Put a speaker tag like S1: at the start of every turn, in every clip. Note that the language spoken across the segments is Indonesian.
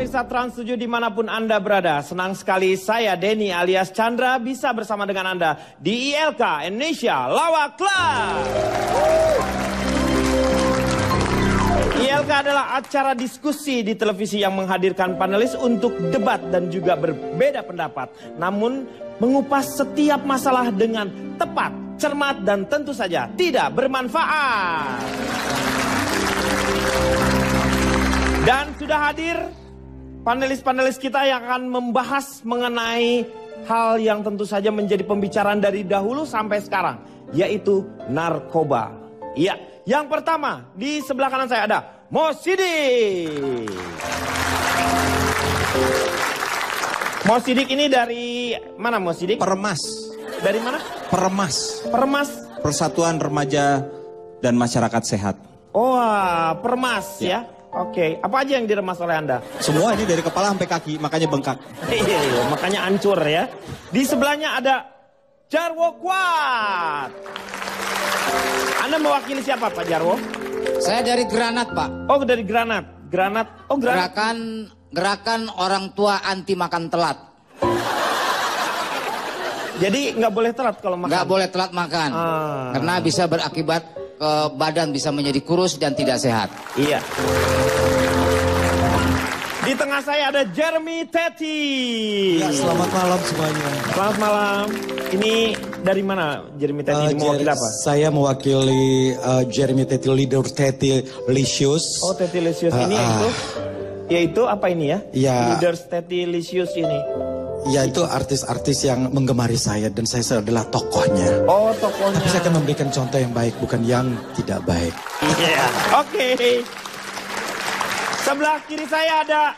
S1: pemirsa Trans 7 dimanapun Anda berada, senang sekali saya Denny alias Chandra bisa bersama dengan Anda di ILK Indonesia Lawak Club. ILK adalah acara diskusi di televisi yang menghadirkan panelis untuk debat dan juga berbeda pendapat, namun mengupas setiap masalah dengan tepat, cermat, dan tentu saja tidak bermanfaat. Dan sudah hadir panelis-panelis kita yang akan membahas mengenai hal yang tentu saja menjadi pembicaraan dari dahulu sampai sekarang, yaitu narkoba. Iya, yang pertama di sebelah kanan saya ada Mo Sidik. Mo Sidik ini dari mana Mo Sidik?
S2: Permas.
S1: Dari mana?
S2: Permas.
S1: Permas.
S2: Persatuan Remaja dan Masyarakat Sehat.
S1: Oh, Permas ya. Oke, apa aja yang diremas oleh Anda?
S2: Semua ini dari kepala sampai kaki, makanya bengkak.
S1: Iya, makanya hancur ya. Di sebelahnya ada Jarwo Kuat. Anda mewakili siapa Pak Jarwo?
S3: Saya dari Granat Pak.
S1: Oh dari Granat. Granat. Oh Granat.
S3: Gerakan orang tua anti makan telat.
S1: Jadi nggak boleh telat kalau makan?
S3: Nggak boleh telat makan. Karena bisa berakibat badan bisa menjadi kurus dan tidak sehat.
S1: Iya. Di tengah saya ada Jeremy Teti.
S4: Ya, selamat malam semuanya.
S1: Selamat malam. Ini dari mana Jeremy Teti? Ini mewakili apa?
S4: Saya mewakili Jeremy Teti, leader Teti Licious.
S1: Oh Teti Licious ini yaitu apa ini ya?
S4: Ya.
S1: Leaders Teti Licious ini.
S4: Ya itu artis-artis yang menggemari saya dan saya adalah tokohnya.
S1: Oh tokohnya.
S4: Tapi saya akan memberikan contoh yang baik, bukan yang tidak baik.
S1: Iya, oke. Sebelah kiri saya ada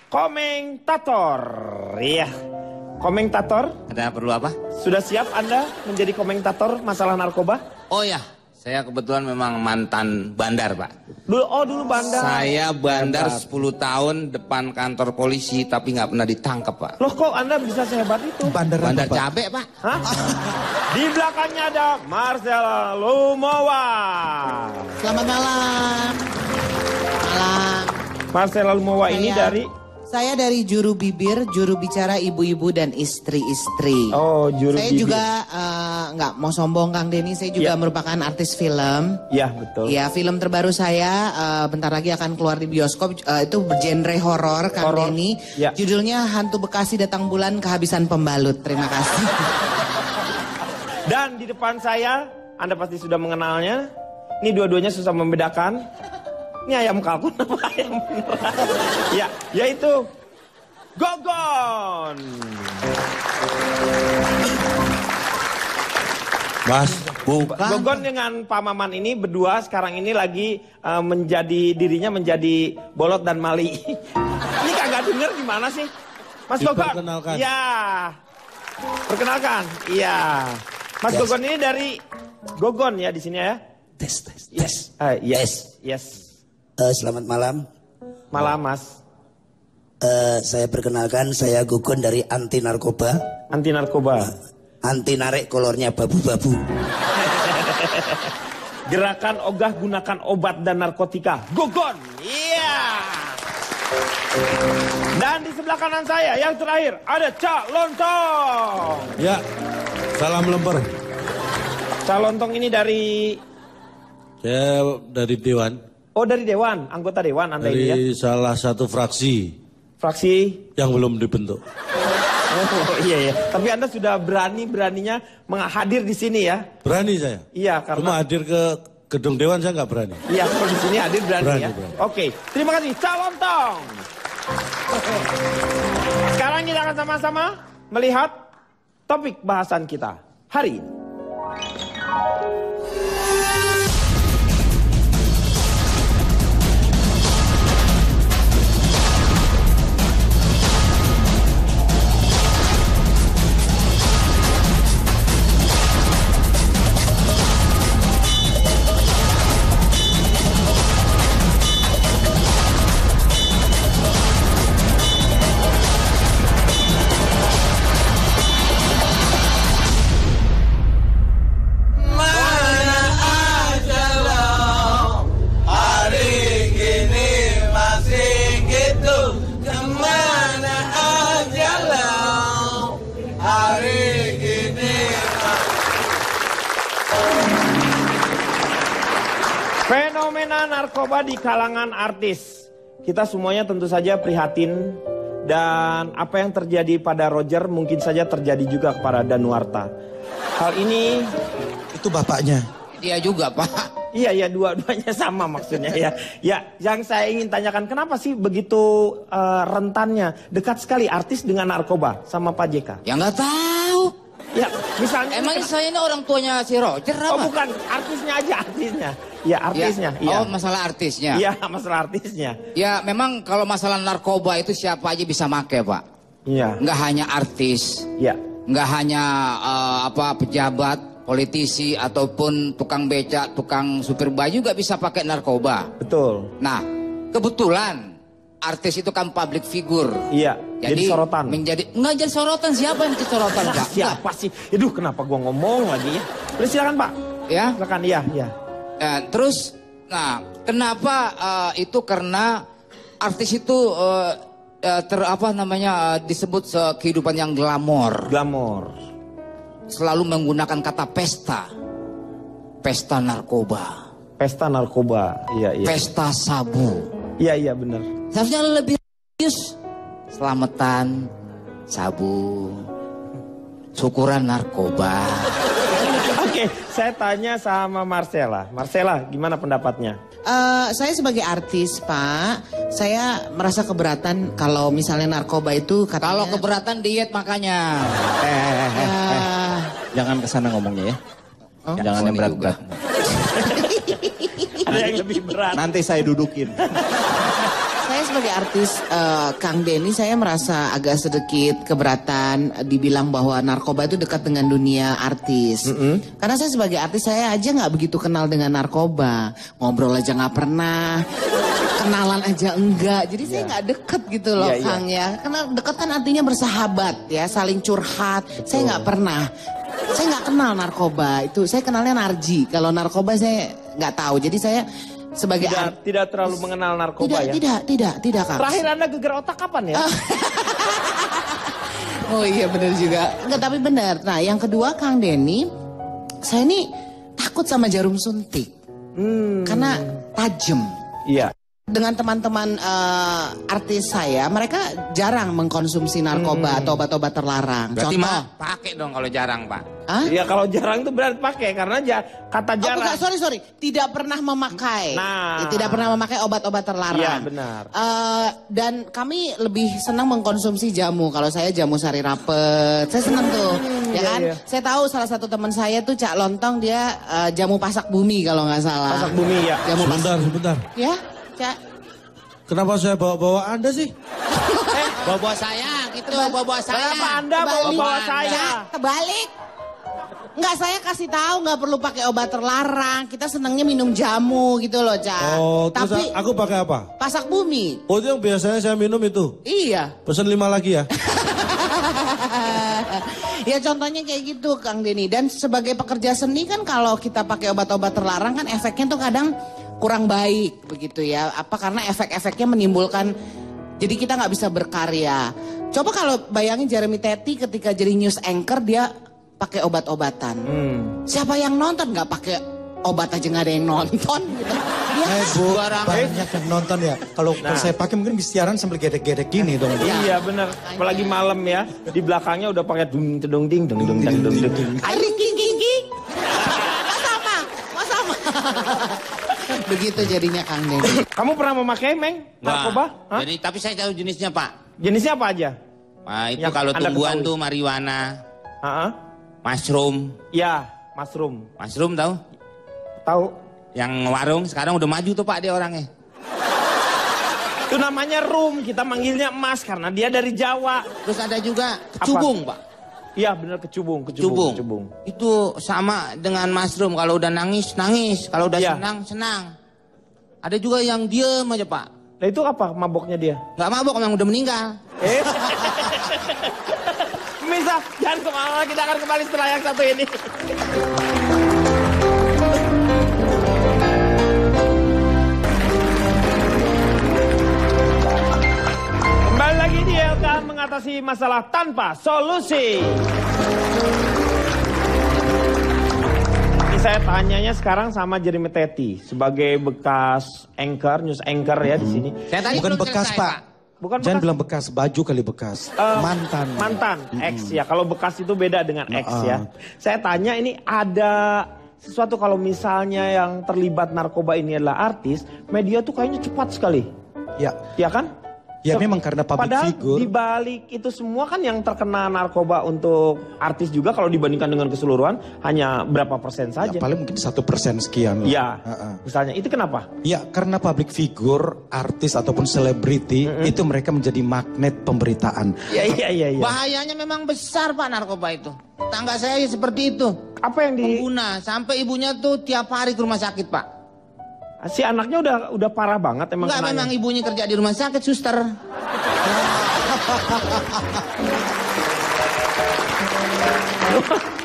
S1: komentator. Iya, komentator.
S3: Ada perlu apa?
S1: Sudah siap Anda menjadi komentator masalah narkoba?
S3: Oh ya, saya kebetulan memang mantan bandar Pak.
S1: Dulu bandar.
S3: Saya bandar 10 tahun depan kantor polisi tapi nggak pernah ditangkap Pak.
S1: Loh kok Anda bisa sehebat itu?
S3: Bandar cabe Pak.
S1: Hah? Di belakangnya ada Marcella Lumowa.
S5: Selamat malam.
S1: Marcella Lumowa ini dari?
S5: Saya dari juru bibir, juru bicara ibu-ibu dan istri-istri.
S1: Oh, juru
S5: saya
S1: bibir.
S5: juga nggak mau sombong Kang Denny, saya juga merupakan artis film.
S1: Iya, betul.
S5: Ya, film terbaru saya bentar lagi akan keluar di bioskop, itu bergenre horor Kang Denny.
S1: Ya.
S5: Judulnya Hantu Bekasi Datang Bulan Kehabisan Pembalut. Terima kasih.
S1: Dan di depan saya, Anda pasti sudah mengenalnya. Ini dua-duanya susah membedakan. Ini ayam kalkun apa ayam beneran? Ya, yaitu Gogon.
S2: Mas, bukan.
S1: Gogon dengan Pak Maman ini berdua sekarang ini lagi dirinya menjadi bolot dan mali. Ini kagak denger gimana sih? Mas Gogon.
S4: Diperkenalkan.
S1: Iya. Perkenalkan. Iya. Mas Gogon ini dari Gogon ya di sini ya?
S6: Tes.
S1: Yes.
S6: Selamat malam.
S1: Malam Mas.
S6: Saya perkenalkan, saya Gugun dari anti narkoba.
S1: Anti narkoba.
S6: Anti narik kolornya babu-babu.
S1: Gerakan ogah gunakan obat dan narkotika. Gogon. Iya. Dan di sebelah kanan saya yang terakhir ada Cak Lontong.
S4: Ya, salam lemper.
S1: Cak Lontong ini dari?
S4: Saya dari Dewan.
S1: Oh dari Dewan, anggota Dewan Anda
S4: dari
S1: ini ya?
S4: Dari salah satu fraksi.
S1: Fraksi?
S4: Yang belum dibentuk.
S1: Oh iya. Tapi Anda sudah beraninya hadir di sini ya?
S4: Berani saya.
S1: Iya karena.
S4: Cuma hadir ke gedung Dewan saya nggak berani.
S1: Iya kalau di sini hadir berani ya?
S4: Berani.
S1: Oke, terima kasih Cak Lontong. Sekarang kita akan sama-sama melihat topik bahasan kita hari ini. Fenomena narkoba di kalangan artis. Kita semuanya tentu saja prihatin. Dan apa yang terjadi pada Roger mungkin saja terjadi juga kepada Danuarta. Hal ini...
S4: Itu bapaknya.
S3: Dia juga, Pak.
S1: Iya, dua-duanya sama maksudnya ya. Ya, yang saya ingin tanyakan, kenapa sih begitu rentannya dekat sekali artis dengan narkoba sama Pak JK?
S3: Ya nggak tahu.
S1: Ya, misalnya...
S3: Emang saya ini orang tuanya si Roger apa?
S1: Oh bukan, artisnya aja, artisnya. Ya, artisnya.
S3: Ya.
S1: Ya.
S3: Oh, masalah artisnya.
S1: Iya, masalah artisnya.
S3: Ya, memang kalau masalah narkoba itu siapa aja bisa make, Pak.
S1: Iya.
S3: Nggak hanya artis.
S1: Iya.
S3: Nggak hanya pejabat, politisi, ataupun tukang becak, tukang supir baju juga bisa pakai narkoba.
S1: Betul.
S3: Nah, kebetulan artis itu kan public figure.
S1: Iya, jadi sorotan.
S3: Nggak jadi sorotan, siapa yang jadi sorotan, Pak?
S1: Siapa sih? Aduh, kenapa gua ngomong lagi ya? Udah silakan, Pak.
S3: Ya.
S1: Silakan, iya.
S3: Terus, kenapa itu karena artis itu disebut kehidupan yang glamor.
S1: Glamor.
S3: Selalu menggunakan kata pesta. Pesta narkoba.
S1: Pesta narkoba, iya.
S3: Pesta sabu.
S1: Iya, benar.
S3: Seharusnya lebih serius. Selamatan, sabu, syukuran narkoba.
S1: Oke, saya tanya sama Marcella. Marcella, gimana pendapatnya?
S5: Saya sebagai artis, Pak, saya merasa keberatan kalau misalnya narkoba itu katanya...
S3: Kalau keberatan diet makanya.
S2: Jangan kesana ngomongnya ya. Jangan yang berat-berat.
S1: Ada yang lebih berat.
S2: Nanti saya dudukin.
S5: Saya sebagai artis, Kang Denny, saya merasa agak sedikit keberatan dibilang bahwa narkoba itu dekat dengan dunia artis. Karena saya sebagai artis, saya aja nggak begitu kenal dengan narkoba. Ngobrol aja nggak pernah, kenalan aja enggak. Jadi saya nggak deket gitu loh, Kang ya. Karena deket kan artinya bersahabat ya, saling curhat. Betul. Saya nggak pernah. Saya nggak kenal narkoba. Itu saya kenalnya Narji. Kalau narkoba saya nggak tahu. Jadi saya sebagai
S1: tidak terlalu mengenal narkoba
S5: tidak Kang.
S1: Terakhir Anda geger otak kapan ya?
S5: Oh iya benar juga. Enggak, tapi benar. Nah, yang kedua Kang Denny, saya ini takut sama jarum suntik. Karena tajam.
S1: Iya.
S5: Dengan teman-teman artis saya, mereka jarang mengkonsumsi narkoba atau obat-obat terlarang.
S3: Berarti
S5: Contoh,
S3: pakai dong kalau jarang, Pak.
S1: Iya, kalau jarang itu berarti pakai karena kata jarang.
S5: Bukan, sorry, tidak pernah memakai.
S1: Nah,
S5: tidak pernah memakai obat-obat terlarang.
S1: Iya, benar.
S5: Dan kami lebih senang mengkonsumsi jamu. Kalau saya jamu sari rapet, saya senang tuh, ya kan?
S1: Iya.
S5: Saya tahu salah satu teman saya tuh Cak Lontong, dia jamu pasak bumi kalau nggak salah.
S1: Pasak bumi ya.
S5: Jamu
S4: Sebentar.
S5: Ya, Cak.
S4: Kenapa saya bawa-bawa Anda sih?
S3: Bawa saya gitu, bawa saya.
S1: Kenapa Anda bawa saya?
S5: Kebalik. Enggak, saya kasih tahu nggak perlu pakai obat terlarang. Kita senangnya minum jamu gitu loh, Cak.
S7: Oh, terus
S5: tapi
S7: aku pakai apa?
S5: pasak bumi.
S7: Oh, itu yang biasanya saya minum itu.
S5: Iya.
S7: Pesan 5 lagi ya.
S5: Ya contohnya kayak gitu Kang Denny. Dan sebagai pekerja seni kan kalau kita pakai obat-obat terlarang kan efeknya tuh kadang kurang baik begitu ya. Apa karena efek-efeknya menimbulkan, jadi kita nggak bisa berkarya. Coba kalau bayangin Jeremy Teti ketika jadi news anchor dia pakai obat-obatan. Siapa yang nonton? Nggak pakai obat aja nggak ada yang nonton gitu. Dia
S4: Bu, banyak yang nonton ya. Kalau saya pakai mungkin siaran sambil gedek-gedek gini dong.
S1: Iya benar. Apalagi malam ya. Di belakangnya udah pakai dung dung ding dung dung dung dung dung.
S5: Aring ging. Mas sama. Begitu jadinya Kang Denny.
S1: Kamu pernah memakai Meng narkoba? Hah?
S3: Jadi tapi saya tahu jenisnya, Pak.
S1: Jenisnya apa aja?
S3: Nah, itu
S1: Yang
S3: kalau
S1: Anda
S3: tumbuhan
S1: ketahui.
S3: tuh marijuana,
S1: Heeh.
S3: mushroom.
S1: Ya, mushroom.
S3: Mushroom tahu?
S1: Tahu?
S3: Yang warung sekarang udah maju tuh, Pak, dia orangnya.
S1: Itu namanya rum, kita manggilnya emas karena dia dari Jawa.
S3: Terus ada juga kecubung, Pak.
S1: Iya benar kecubung.
S3: Itu sama dengan mushroom, kalau udah nangis, kalau udah
S1: Iya.
S3: senang. Ada juga yang diem aja, Pak.
S1: Nah itu apa maboknya dia?
S3: Gak mabok, memang udah meninggal.
S1: Pemirsa, jangan kemana, kita akan kembali setelah yang satu ini. Kembali lagi di LK mengatasi masalah tanpa solusi. Ini Saya tanyanya sekarang sama Jeremy Teti sebagai bekas anchor, news anchor ya di sini.
S3: Saya tadi
S4: Bukan
S3: belum
S4: bekas,
S3: selesai,
S4: Pak.
S1: Bukan
S4: Jangan
S1: bekas.
S4: bilang bekas, baju kali bekas. Mantan.
S1: Mantan, ex ya. Kalau bekas itu beda dengan ex ya. Saya tanya ini ada sesuatu kalau misalnya yang terlibat narkoba ini adalah artis, media tuh kayaknya cepat sekali.
S4: Ya,
S1: Ya kan?
S4: ya memang karena public
S1: Padahal
S4: figure.
S1: di balik itu semua kan yang terkena narkoba untuk artis juga kalau dibandingkan dengan keseluruhan hanya berapa persen
S4: Ya,
S1: saja.
S4: paling mungkin 1% sekian. lah.
S1: Ya,
S4: Heeh.
S1: misalnya itu kenapa?
S4: Ya, karena public figure, artis ataupun selebriti itu mereka menjadi magnet pemberitaan.
S1: Iya.
S3: Bahayanya memang besar Pak narkoba itu. Tangga saya seperti itu.
S1: Apa yang di
S3: Pengguna sampai ibunya tuh tiap hari ke rumah sakit Pak.
S1: si anaknya udah parah banget emang
S3: Enggak,
S1: kenanya.
S3: memang ibunya kerja di rumah sakit, suster.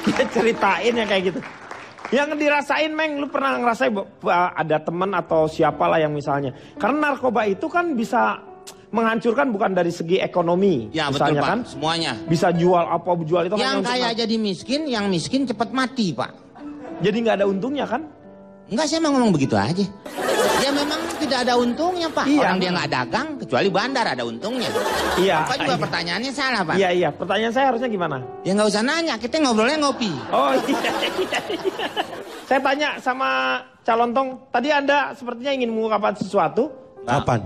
S1: Dia ceritain ya kayak gitu. Yang dirasain Meng, lu pernah ngerasain ada teman atau siapalah yang misalnya. Karena narkoba itu kan bisa menghancurkan bukan dari segi ekonomi.
S3: Ya betul
S1: misalnya
S3: Pak,
S1: kan.
S3: semuanya.
S1: Bisa jual apa, jual itu hanya
S3: Yang
S1: untuk
S3: kaya jadi miskin, yang miskin cepat mati Pak.
S1: jadi nggak ada untungnya kan?
S3: Enggak, saya mau ngomong begitu aja. Ya memang tidak ada untungnya Pak.
S1: Iya.
S3: Orang dia nggak dagang, kecuali bandar ada untungnya.
S1: Iya.
S3: Apa juga pertanyaannya salah Pak.
S1: Iya. Pertanyaan saya harusnya gimana?
S3: Ya nggak usah nanya, kita ngobrolnya ngopi.
S1: Oh iya. Saya tanya sama calon tong, tadi Anda sepertinya ingin mengungkapkan sesuatu.
S7: Kapan?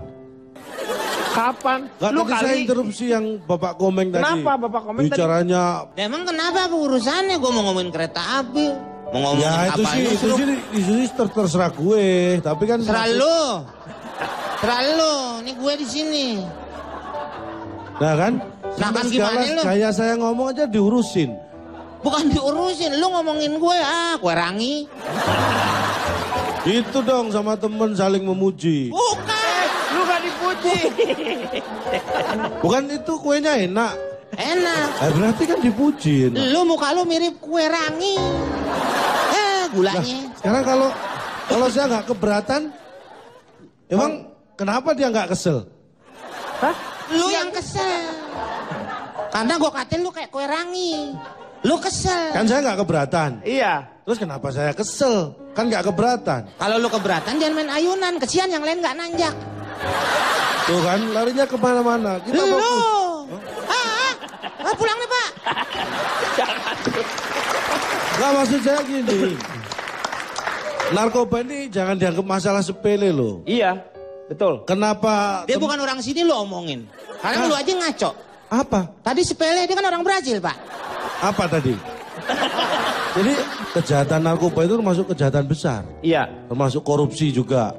S1: Kapan?
S7: Gak,
S1: Lu
S7: tadi saya
S1: kali
S7: interupsi yang Bapak komeng tadi.
S1: Kenapa Bapak komeng tadi?
S7: Bicaranya,
S3: Emang kenapa apa urusannya? Gue mau ngomongin kereta api. Mau ngomongin
S7: ya itu
S3: apa
S7: sih, itu sih terserah gue. Tapi kan
S3: Terlalu. Ini gue di sini.
S7: Nah kan?
S3: Nah, kan
S7: Sampai
S3: gimana
S7: segala
S3: lu?
S7: kayak saya ngomong aja diurusin.
S3: Bukan diurusin, lu ngomongin gue, kue rangi.
S7: Itu dong sama temen saling memuji.
S3: Bukan.
S1: Lu gak dipuji.
S7: Bukan itu kuenya enak.
S3: Enak.
S7: Berarti kan dipuji. enak.
S3: Lu muka lu mirip kue rangi. Gulanya.
S7: Sekarang kalau saya nggak keberatan, emang kenapa dia nggak kesel?
S1: Hah?
S3: Lu yang kesel. Karena gue katain lu kayak kue rangi. Lu kesel.
S7: Kan saya nggak keberatan.
S1: Iya.
S7: Terus kenapa saya kesel? Kan nggak keberatan.
S3: Kalau lu keberatan jangan main ayunan. Kesian yang lain nggak nanjak.
S7: Tuh kan larinya kemana-mana. Kita
S3: Lu.
S7: fokus.
S3: Pulang nih Pak.
S7: Nggak, maksud saya gini. Narkoba ini jangan dianggap masalah sepele loh.
S1: Iya. Betul.
S7: Kenapa?
S3: Dia bukan orang sini lu omongin. Karena lu aja ngaco.
S7: Apa?
S3: Tadi sepele dia kan orang Brazil Pak.
S7: Apa tadi? Jadi kejahatan narkoba itu termasuk kejahatan besar.
S1: Iya.
S7: Termasuk korupsi juga.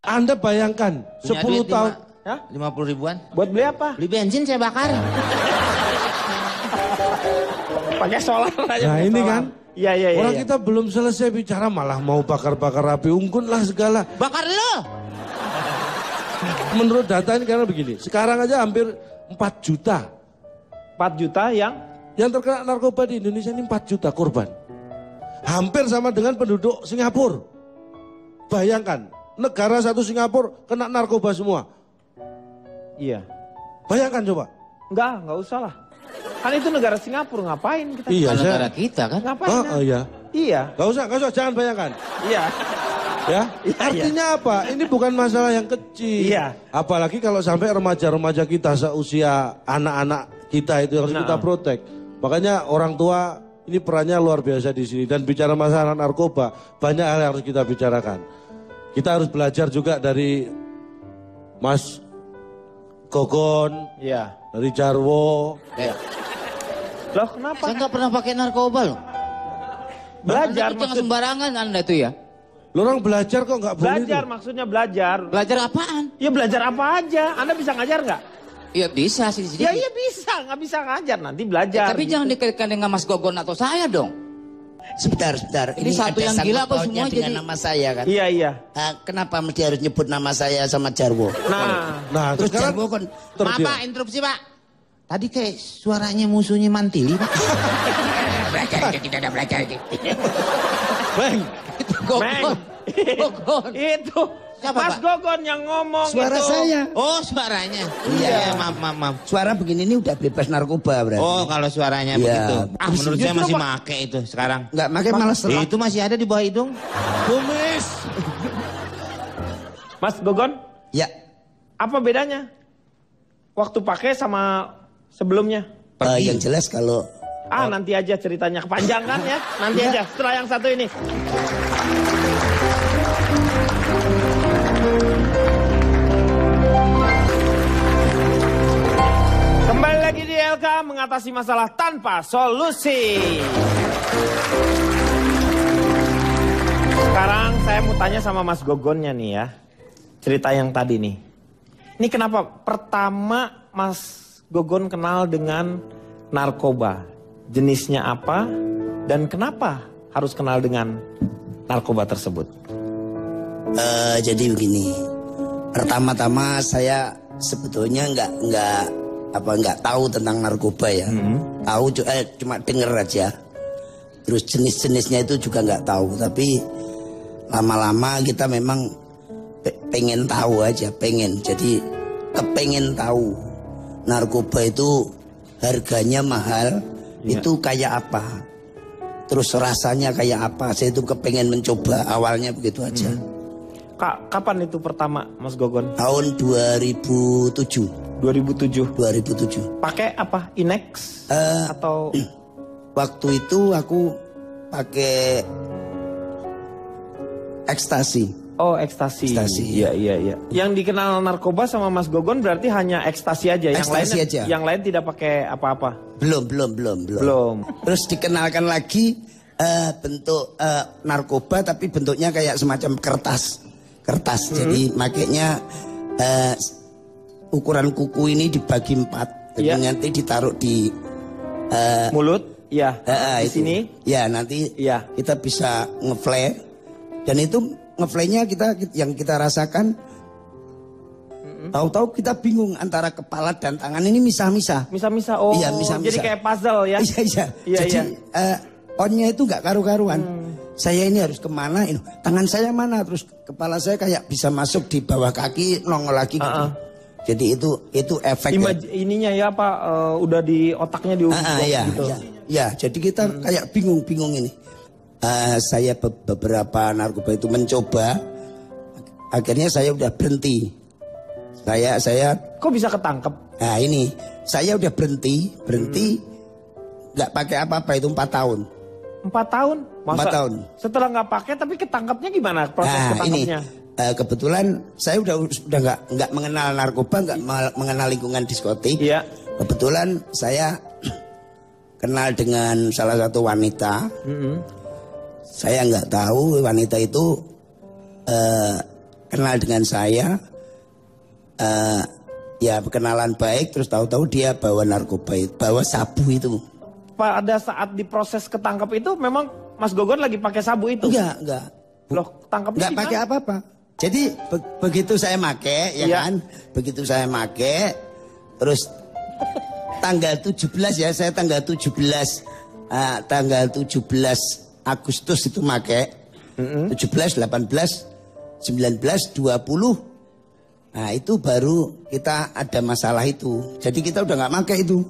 S7: Anda bayangkan
S3: Punya
S7: 10
S3: duit
S7: tahun.
S1: Hah?
S3: 50 ribuan.
S1: Buat beli apa?
S3: Beli bensin saya bakar.
S1: Pakai solar aja.
S7: Nah
S1: pakai
S7: ini
S1: solar.
S7: kan.
S1: Iya.
S7: Orang kita belum selesai bicara malah mau bakar-bakar api unggun lah segala.
S3: Bakar lu.
S7: Menurut data ini karena begini. Sekarang aja hampir 4 juta.
S1: 4 juta
S7: Yang terkena narkoba di Indonesia ini 4 juta korban. Hampir sama dengan penduduk Singapura. Bayangkan, negara satu Singapura kena narkoba semua.
S1: Iya.
S7: Bayangkan coba.
S1: Nggak usah lah. Kan itu negara Singapura, ngapain kita?
S7: Iya,
S3: Bukan
S7: saya.
S3: negara kita kan.
S1: Ngapain?
S7: Oh iya.
S1: Iya.
S7: Gak usah, jangan bayangkan.
S1: Iya.
S7: Ya,
S1: Iya,
S7: artinya apa? Ini bukan masalah yang kecil.
S1: Iya.
S7: Apalagi kalau sampai remaja-remaja kita seusia anak-anak kita itu harus kita protek. Makanya orang tua ini perannya luar biasa di sini. Dan bicara masalah narkoba, banyak hal yang harus kita bicarakan. Kita harus belajar juga dari Mas Gogon,
S1: Iya.
S7: dari Jarwo.
S1: Loh kenapa?
S3: Saya nggak pernah pakai narkoba loh.
S1: Belajar
S3: Anda jangan sembarangan Anda itu ya.
S7: Lo orang belajar kok nggak boleh
S1: Belajar
S7: tuh?
S1: maksudnya belajar.
S3: Belajar apaan?
S1: Ya belajar apa aja. Anda bisa ngajar nggak?
S3: Iya bisa sih.
S1: Ya iya bisa, nggak bisa ngajar nanti belajar.
S3: Tapi jangan dikaitkan dengan Mas Gogon atau saya dong.
S6: Sebentar.
S3: Ini satu
S6: ada
S3: yang
S6: sangkut
S3: gila apa
S6: pautnya
S3: semua
S6: dengan
S3: jadi-
S6: nama saya kan?
S1: Iya.
S6: Kenapa mesti harus nyebut nama saya sama Jarwo?
S1: Nah,
S6: Terus
S7: sekarang
S6: Jarwo kan
S3: Maaf Pak, interupsi Pak. Tadi kayak suaranya musuhnya Mantili Pak. Belajar aja, tidak ada belajar aja.
S7: Bang,
S3: Itu Gogon. Gogon.
S1: Itu
S3: Siapa,
S1: Mas
S3: Pak?
S1: Gogon yang ngomong
S6: Suara
S1: itu.
S6: saya.
S3: Oh, suaranya.
S6: Iya.
S3: Maaf.
S6: Suara begini ini udah bebas narkoba berarti.
S3: Oh, kalau suaranya
S6: Iya.
S3: begitu. Menurut saya
S1: Justru,
S3: masih
S1: Pak.
S3: make itu sekarang.
S6: Enggak makin malas serak.
S3: Itu masih ada di bawah hidung.
S6: Kumis.
S1: Mas Gogon,
S6: Ya.
S1: apa bedanya? Waktu pakai sama sebelumnya?
S6: Yang jelas kalau
S1: Nanti aja ceritanya kepanjangan ya. Nanti aja setelah yang satu ini. Kembali lagi di LK mengatasi masalah tanpa solusi. Sekarang saya mau tanya sama Mas Gogonnya nih ya. Cerita yang tadi nih. Ini kenapa pertama Mas Gogon kenal dengan narkoba? Jenisnya apa? Dan kenapa harus kenal dengan narkoba tersebut?
S6: jadi begini. Pertama-tama saya sebetulnya nggak tahu tentang narkoba ya. Tahu cuma denger aja. Terus jenis-jenisnya itu juga nggak tahu. Tapi lama-lama kita memang pengen tahu aja, Jadi kepengen tahu narkoba itu harganya mahal, itu kayak apa. Terus rasanya kayak apa. Saya itu kepengen mencoba, awalnya begitu aja.
S1: Kapan itu pertama Mas Gogon?
S6: Tahun 2007.
S1: 2007. Pakai apa? Inex? Atau
S6: Waktu itu aku pakai ekstasi.
S1: oh ekstasi.
S6: Ekstasi.
S1: Iya. Yang dikenal narkoba sama Mas Gogon berarti hanya ekstasi aja.
S6: Ekstasi aja.
S1: Yang lain tidak pakai apa-apa.
S6: Belum. Terus dikenalkan lagi bentuk narkoba tapi bentuknya kayak semacam kertas. Jadi makanya ukuran kuku ini dibagi 4. Jadi nanti ditaruh di
S1: mulut, ya. Di
S6: itu.
S1: sini.
S6: Ya nanti kita bisa ngeflay. Dan itu ngeflaynya yang kita rasakan. Tahu-tahu kita bingung antara kepala dan tangan ini misah-misah.
S1: Misah-misah. Oh,
S6: Iya, misah-misah.
S1: jadi kayak puzzle ya.
S6: Iya. Jadi onnya itu nggak karu-karuan. Saya ini harus kemana? Tangan saya mana? Terus kepala saya kayak bisa masuk di bawah kaki, nongol lagi gitu. Jadi itu efeknya.
S1: Ininya ya Pak, udah di otaknya diubah gitu.
S6: Ya, jadi kita kayak bingung ini. Saya beberapa narkoba itu mencoba, akhirnya saya udah berhenti. Saya
S1: Kok bisa ketangkep?
S6: Nah ini, saya udah berhenti, nggak pakai apa-apa itu 4 tahun.
S1: 4 tahun?
S6: 4 tahun.
S1: Setelah nggak pakai tapi ketangkapnya gimana proses ketangkapnya?
S6: Ini kebetulan saya udah nggak mengenal narkoba, nggak mengenal lingkungan diskotik.
S1: Iya.
S6: Kebetulan saya kenal dengan salah satu wanita. Saya nggak tahu wanita itu kenal dengan saya. Ya kenalan baik, terus tahu-tahu dia bawa narkoba, bawa sabu itu.
S1: Pada saat diproses ketangkap itu memang Mas Gogon lagi pakai sabu itu?
S6: Enggak.
S1: Loh, tangkapnya
S6: Enggak pakai apa-apa. Jadi begitu saya make, kan? Begitu saya make, terus tanggal 17 ya, saya tanggal 17 Agustus itu make. 17, 18, 19, 20. Nah itu baru kita ada masalah itu. Jadi kita udah nggak make itu.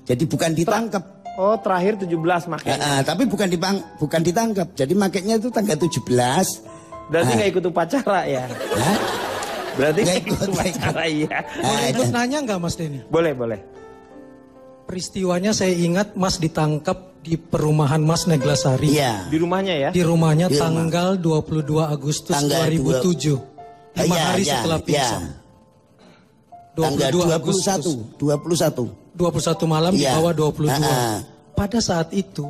S6: Jadi bukan ditangkap.
S1: Oh terakhir 17 makanya.
S6: Tapi bukan ditangkap. Jadi makainya itu tanggal 17.
S1: Berarti nggak ikut upacara ya? Berarti nggak ikut upacara ya.
S8: Boleh ikut nanya nggak Mas Denny?
S1: Boleh.
S8: Peristiwanya saya ingat Mas ditangkap di perumahan Mas Neglasari.
S6: Iya.
S1: Di rumahnya ya?
S8: Di rumahnya
S6: Di rumah.
S8: tanggal 22 Agustus
S6: Tanggal
S8: 2007. 5 hari setelah pingsan.
S6: Tanggal 21
S8: malam dibawa 22. Pada saat itu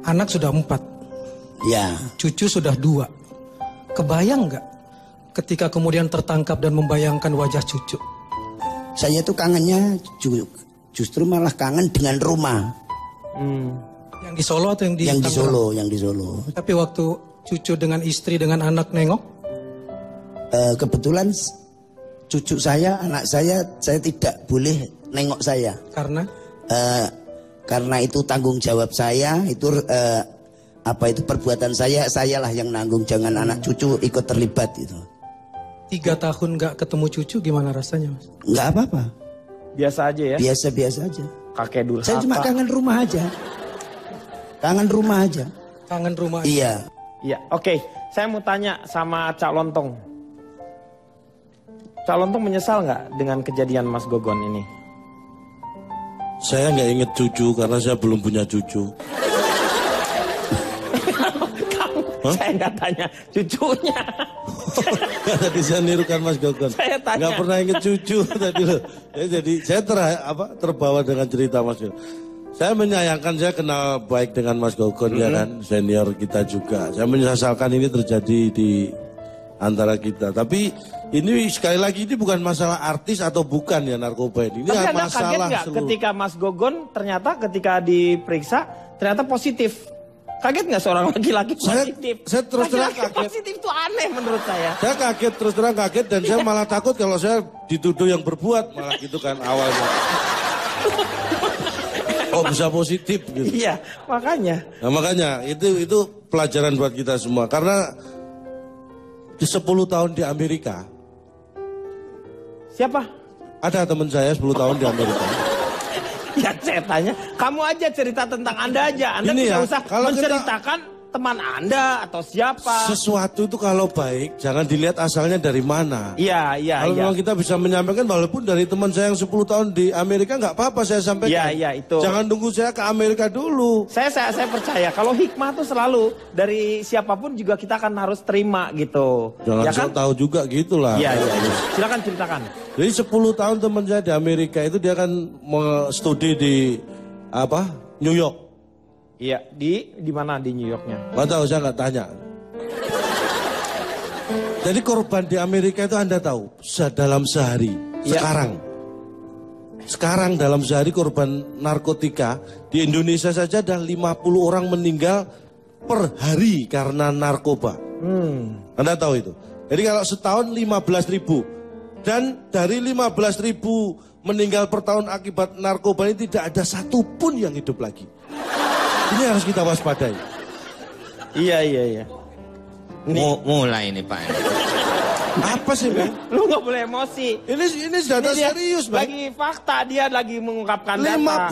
S8: anak sudah 4.
S6: Ya.
S8: Cucu sudah 2. Kebayang nggak ketika kemudian tertangkap dan membayangkan wajah cucu?
S6: Saya tuh kangennya justru malah kangen dengan rumah.
S8: Yang di Solo atau yang di
S6: Yang di Solo.
S8: Tapi waktu cucu dengan istri dengan anak nengok?
S6: Kebetulan cucu saya, anak saya tidak boleh nengok saya.
S8: Karena?
S6: Karena itu tanggung jawab saya, itu apa itu perbuatan sayalah yang nanggung, jangan anak cucu ikut terlibat itu.
S8: 3 tahun nggak ketemu cucu gimana rasanya, Mas?
S6: Nggak apa-apa.
S1: Biasa aja ya.
S6: Biasa-biasa aja.
S1: Kakek dulu.
S6: Saya cuma kangen rumah aja. Kangen rumah aja.
S8: Kangen rumah.
S6: Iya.
S1: Iya, oke. Saya mau tanya sama Cak Lontong. Cak Lontong menyesal nggak dengan kejadian Mas Gogon ini?
S7: Saya nggak inget cucu karena saya belum punya cucu.
S1: Saya nggak tanya cucunya.
S7: Tadi saya nirukan Mas Gogon.
S1: Saya tanya.
S7: Nggak pernah inget cucu tadi loh. Jadi saya terbawa dengan cerita Mas Gogon. Saya menyayangkan, saya kenal baik dengan Mas Gogon ya kan, senior kita juga. Saya menyesalkan ini terjadi di antara kita. Tapi ini sekali lagi ini bukan masalah artis atau bukan ya narkoba ini. Ini
S1: Tapi Anda kaget
S7: masalah
S1: nggak
S7: seluruh.
S1: ketika Mas Gogon ternyata ketika diperiksa ternyata positif? Kaget nggak seorang laki-laki positif?
S7: Saya terus terang
S1: Laki-laki
S7: kaget.
S1: positif itu aneh menurut saya.
S7: Saya kaget, terus terang kaget dan saya malah takut kalau saya dituduh yang berbuat malah gitu kan awalnya. Oh bisa positif gitu.
S1: Iya, makanya.
S7: Nah makanya itu pelajaran buat kita semua karena di 10 tahun di Amerika
S1: Siapa?
S7: ada teman saya 10 tahun di Amerika.
S1: Ya saya tanya, kamu aja cerita tentang Anda aja. Anda
S7: Ini
S1: tidak
S7: ya,
S1: usah
S7: kalau kita-
S1: menceritakan teman Anda atau siapa.
S7: Sesuatu itu kalau baik jangan dilihat asalnya dari mana.
S1: Iya, iya,
S7: Kalau
S1: iya.
S7: memang kita bisa menyampaikan walaupun dari teman saya yang 10 tahun di Amerika nggak apa-apa saya sampaikan.
S1: Iya, iya, itu.
S7: Jangan tunggu saya ke Amerika dulu.
S1: Saya percaya kalau hikmah tuh selalu dari siapapun juga kita akan harus terima gitu.
S7: Jangan
S1: Ya kan?
S7: sok tahu juga gitulah.
S1: Iya, iya, iya. Silakan ceritakan.
S7: Jadi 10 tahun teman saya di Amerika itu dia akan studi di New York.
S1: Iya, di mana di New Yorknya?
S7: Nggak tahu, saya nggak tanya. Jadi korban di Amerika itu Anda tahu, dalam sehari,
S1: Iya.
S7: sekarang dalam sehari korban narkotika di Indonesia saja ada 50 orang meninggal per hari karena narkoba. Anda tahu itu. Jadi kalau setahun 15.000 dan dari 15.000 meninggal per tahun akibat narkoba ini tidak ada satupun yang hidup lagi. Ini harus kita waspadai.
S1: Iya, iya, iya.
S3: Mulai nih Pak.
S7: Apa sih, Ben?
S1: Lu nggak boleh emosi.
S7: Ini data
S1: Dia
S7: serius, Ben.
S1: lagi fakta, dia lagi mengungkapkan
S7: 50
S1: data.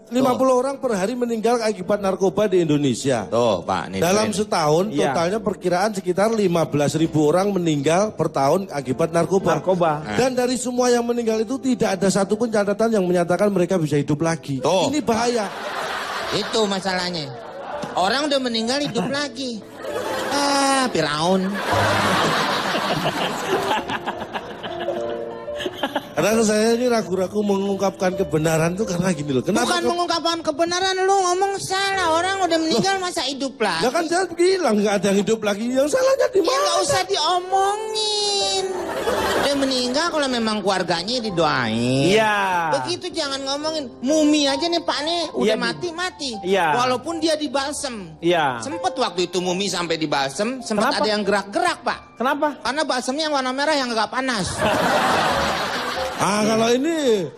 S7: 50 orang per hari meninggal akibat narkoba di Indonesia.
S3: Tuh Pak. Nih,
S7: Dalam
S3: tuh,
S7: setahun
S1: Iya.
S7: totalnya perkiraan sekitar 15.000 orang meninggal per tahun akibat narkoba.
S1: Narkoba.
S7: Dan dari semua yang meninggal itu tidak ada satupun catatan yang menyatakan mereka bisa hidup lagi.
S3: Tuh.
S7: Ini bahaya.
S3: Itu masalahnya. Orang udah meninggal hidup lagi. Firaun.
S7: Karena saya ini ragu-ragu mengungkapkan kebenaran itu karena gini loh. Kenapa?
S3: Bukan mengungkapkan kebenaran, lu ngomong salah. Orang udah meninggal masa hidup lagi.
S7: Ya kan saya bilang nggak ada yang hidup lagi. Yang salahnya di
S3: Ya
S7: mana?
S3: nggak usah diomongin. Udah meninggal kalau memang keluarganya didoain.
S1: Iya.
S3: Begitu jangan ngomongin. Mumi aja nih Pak nih udah
S1: Iya,
S3: mati.
S1: Iya.
S3: Walaupun dia dibalsem.
S1: Iya.
S3: Sempet waktu itu Mumi sampai dibalsem, sempet
S1: Kenapa?
S3: ada yang gerak-gerak Pak.
S1: Kenapa?
S3: Karena balsemnya yang warna merah yang agak panas.
S7: Kalau ini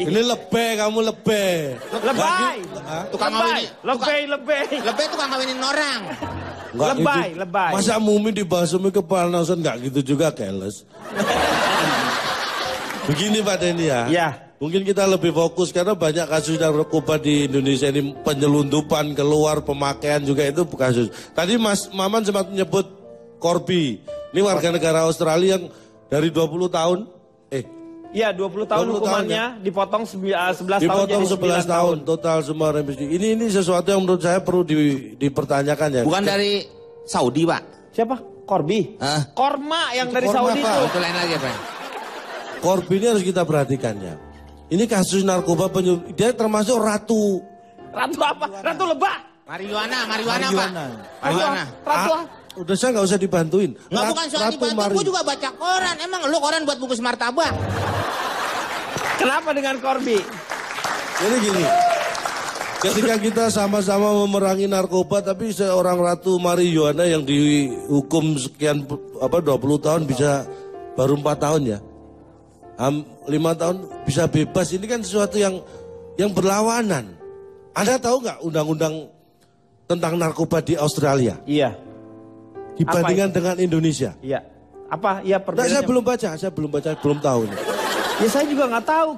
S7: lebih, kamu lebih.
S1: Lebay.
S3: Tukang
S1: Lebay.
S3: ngawinin.
S1: Lebay.
S3: Lebih tukang ngawinin orang.
S7: Nggak
S1: Lebay,
S7: gitu.
S1: lebay.
S7: Masa Mumi dibasumi kepanasan nggak gitu juga, keles. Begini Pak Denny ya.
S1: Iya.
S7: Mungkin kita lebih fokus karena banyak kasus narkoba di Indonesia ini penyelundupan keluar pemakaian juga itu kasus. Tadi Mas Maman sempat menyebut Corby. Ini warga negara Australia yang dari 20 tahun.
S1: Iya, 20 tahun
S7: 20 tahun
S1: hukumannya dipotong 11 tahun
S7: Dipotong
S1: jadi
S7: 11
S1: 9
S7: tahun total semua remisi. Ini sesuatu yang menurut saya perlu dipertanyakan ya.
S3: Bukan dari Saudi Pak.
S1: Siapa? Corby.
S3: Hah?
S1: Korma yang
S7: Itu
S1: dari
S7: korma,
S1: Saudi
S7: Pak.
S1: itu.
S3: Itu lain lagi Pak.
S7: Corby ini harus kita perhatikan ya. Ini kasus narkoba dia termasuk ratu.
S1: Ratu apa? Ratu lebah.
S3: Marijuana Pak. Marijuana.
S1: Ratu apa?
S7: Udah saya nggak usah dibantuin.
S3: Nggak bukan soal dibantu, gue juga baca koran. Emang lu koran buat bungkus martabak?
S1: Kenapa dengan Corby?
S7: Jadi gini, ketika kita sama-sama memerangi narkoba, tapi seorang ratu marijuana yang dihukum sekian 20 tahun bisa baru 4 tahun ya, 5 tahun bisa bebas. Ini kan sesuatu yang berlawanan. Anda tahu nggak undang-undang tentang narkoba di Australia
S1: Iya.
S7: dibandingkan dengan Indonesia?
S1: Iya. Apa? Iya
S7: Nah,
S1: perbedaannya.
S7: saya belum baca, belum tahu ini.
S1: Ya saya juga nggak tahu.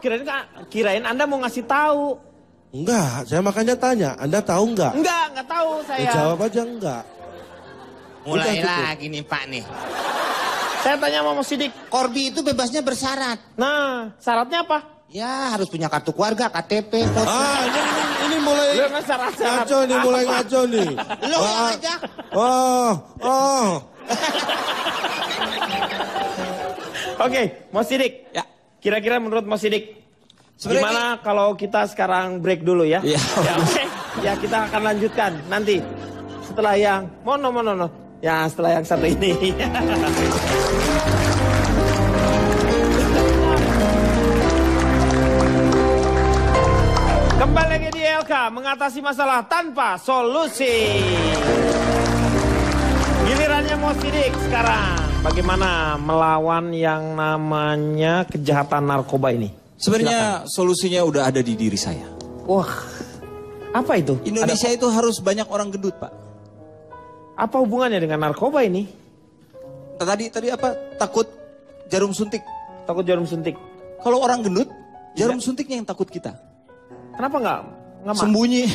S1: Kirain Anda mau ngasih tahu.
S7: Enggak, saya makanya tanya, Anda tahu enggak?
S1: Nggak tahu saya.
S7: Jawab aja enggak.
S9: Mulai
S7: Udah, gitu.
S9: lagi nih Pak nih.
S1: Saya tanya sama Mas Sidik.
S9: Corby itu bebasnya bersyarat.
S1: Nah, syaratnya apa?
S9: Ya harus punya kartu keluarga, KTP, foto.
S7: Ini mulai
S1: Lu nggak syarat-syarat.
S7: ngaco nih, mulai ngaco nih.
S9: Lo yang ngajak.
S7: Oh.
S1: Oke, Mas Sidik.
S2: Ya.
S1: Kira-kira menurut Mas Sidik,
S2: Sebenarnya
S1: gimana kalau kita sekarang break dulu ya?
S2: Iya.
S1: Ya, oke. Ya kita akan lanjutkan nanti setelah yang mono. Ya setelah yang satu ini. Kembali lagi di LK, mengatasi masalah tanpa solusi. Gilirannya Mas Sidik sekarang. Bagaimana melawan yang namanya kejahatan narkoba ini?
S2: sebenarnya solusinya udah ada di diri saya.
S1: Wah, apa itu?
S2: Indonesia itu harus banyak orang gendut, Pak.
S1: Apa hubungannya dengan narkoba ini?
S2: Tadi apa? Takut jarum suntik.
S1: Takut jarum suntik.
S2: Kalau orang gendut, jarum suntiknya yang takut kita.
S1: Kenapa nggak
S2: Sembunyi.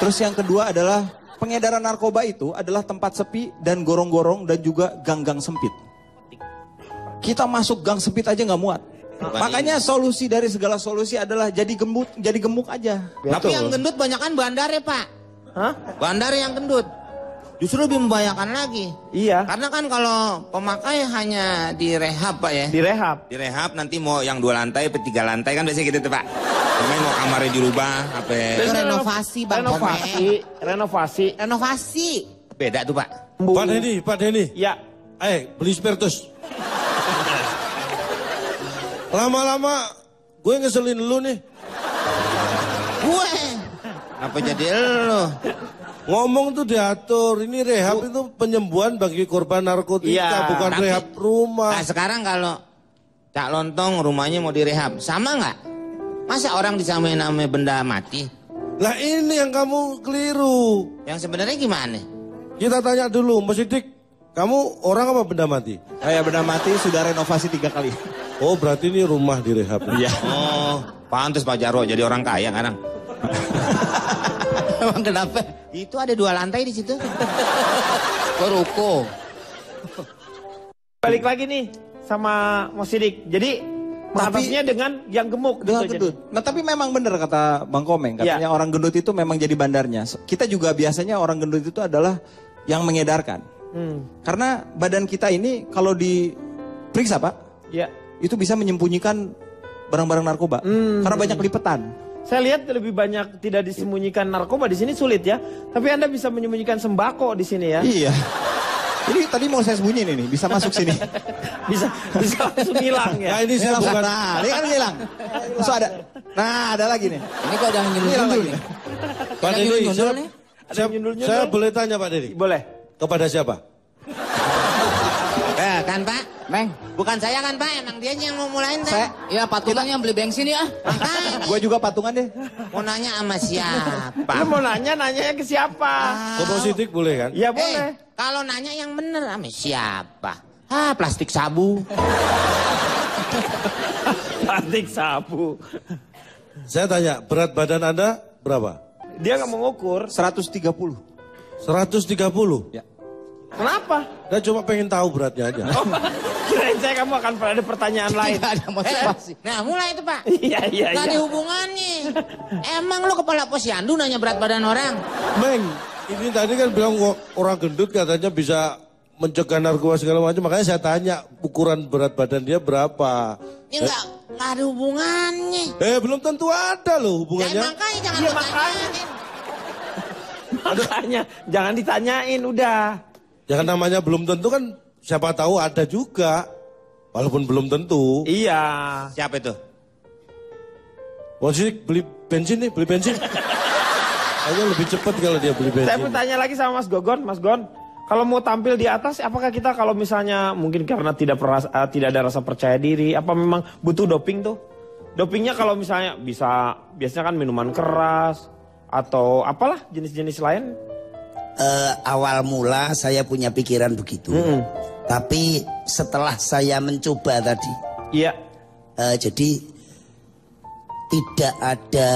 S2: Terus yang kedua adalah pengedaran narkoba itu adalah tempat sepi dan gorong-gorong dan juga gang-gang sempit. Kita masuk gang sempit aja nggak muat. Makanya solusi dari segala solusi adalah jadi gemuk aja.
S9: Tapi yang gendut banyakan bandar ya Pak.
S1: Hah?
S9: Bandar yang gendut. Justru lebih membahayakan lagi.
S1: Iya.
S9: Karena kan kalau pemakai hanya direhab Pak ya.
S1: Direhab.
S9: Direhab nanti mau yang 2 lantai, 3 lantai kan biasanya gitu tuh Pak. Pemain mau kamarnya dirubah, apa?
S5: Itu renovasi Bang Renovasi.
S9: Beda tuh Pak.
S7: Pak Denny.
S1: Ya.
S7: Beli spiritus. Lama-lama gue ngeselin lu nih.
S9: Gue. Apa jadi lo?
S7: Ngomong tuh diatur, ini rehab itu penyembuhan bagi korban narkotika,
S1: Iya,
S7: bukan
S9: tapi-
S7: rehab rumah.
S9: Nah sekarang kalau Cak Lontong rumahnya mau direhab, sama nggak? Masa orang disamain namanya benda mati?
S7: Lah ini yang kamu keliru.
S9: Yang sebenarnya gimana?
S7: Kita tanya dulu, Mas Sidik, kamu orang apa benda mati?
S2: Saya benda mati sudah renovasi 3 kali.
S7: Oh berarti ini rumah direhab.
S2: Iya.
S9: Oh, pantes Pak Jarwo jadi orang kaya sekarang. Emang kenapa? Itu ada 2 lantai di situ. Ruko.
S1: Balik lagi nih sama Mas Sidik. Jadi mengatasinya dengan yang gemuk.
S2: Dengan
S1: gitu,
S2: gendut. Nah tapi memang benar kata Bang Komeng, katanya orang gendut itu memang jadi bandarnya. Kita juga biasanya orang gendut itu adalah yang mengedarkan. Karena badan kita ini kalau diperiksa Pak,
S1: Ya.
S2: itu bisa menyembunyikan barang-barang narkoba. Karena banyak lipetan.
S1: Saya lihat lebih banyak tidak disembunyikan narkoba di sini sulit ya. Tapi Anda bisa menyembunyikan sembako di sini ya.
S2: Iya. Jadi tadi mau saya sembunyiin ini, bisa masuk sini.
S1: bisa langsung hilang ya.
S7: Nah ini
S2: Ini
S7: sih
S2: langsung,
S7: bukan.
S2: nah, ini kan hilang. Langsung ada. Nah, ada lagi nih.
S3: Ini kok ada yang nyundul nih.
S7: Pak Denny,
S3: nyundul nih.
S7: saya boleh tanya Pak Denny?
S1: Boleh.
S7: Kepada siapa?
S9: Kan Pak?
S3: Meng,
S9: Bukan saya kan Pak, emang dia yang mau mulain kan?
S3: saya ya patungan yang beli bensin ya.
S9: Makanya
S2: Gue juga patungan deh.
S9: mau nanya sama siapa?
S1: Lu mau nanyanya ke siapa?
S7: Ke Mas Sidik boleh kan?
S1: Ya boleh.
S9: Kalau nanya yang bener sama siapa? Plastik sabu.
S1: Plastik sabu.
S7: Saya tanya, berat badan Anda berapa?
S1: Dia nggak mau ngukur.
S2: 130.
S7: 130?
S2: Ya.
S1: Kenapa?
S7: Saya cuma pengen tahu beratnya aja.
S1: Oh, kirain saya kamu akan ada pertanyaan lain.
S3: Tidak ada motivasi.
S9: Nah mulai itu Pak.
S1: Iya.
S9: Gak ada hubungannya. Emang lo kepala posyandu nanya berat badan orang?
S7: Meng, ini tadi kan bilang orang gendut katanya bisa mencegah narkoba segala macam. Makanya saya tanya ukuran berat badan dia berapa.
S9: Ya nggak ada hubungannya.
S7: Belum tentu ada loh
S9: Ya
S7: hubungannya.
S9: makanya jangan
S1: Iya,
S9: lo tanyain.
S1: Makanya jangan ditanyain udah.
S7: Jangan namanya belum tentu kan siapa tahu ada juga. Walaupun belum tentu.
S1: Iya.
S9: Siapa itu?
S7: Mas Sidik beli bensin. Kayaknya lebih cepat kalau dia beli bensin.
S1: Saya pun tanya lagi sama Mas Gogon, Mas Gon. Kalau mau tampil di atas, apakah kita kalau misalnya mungkin karena tidak ada rasa percaya diri, apa memang butuh doping tuh? Dopingnya kalau misalnya biasanya kan minuman keras atau apalah jenis-jenis lain.
S6: awal mula saya punya pikiran begitu. Tapi setelah saya mencoba tadi,
S1: Iya.
S6: jadi tidak ada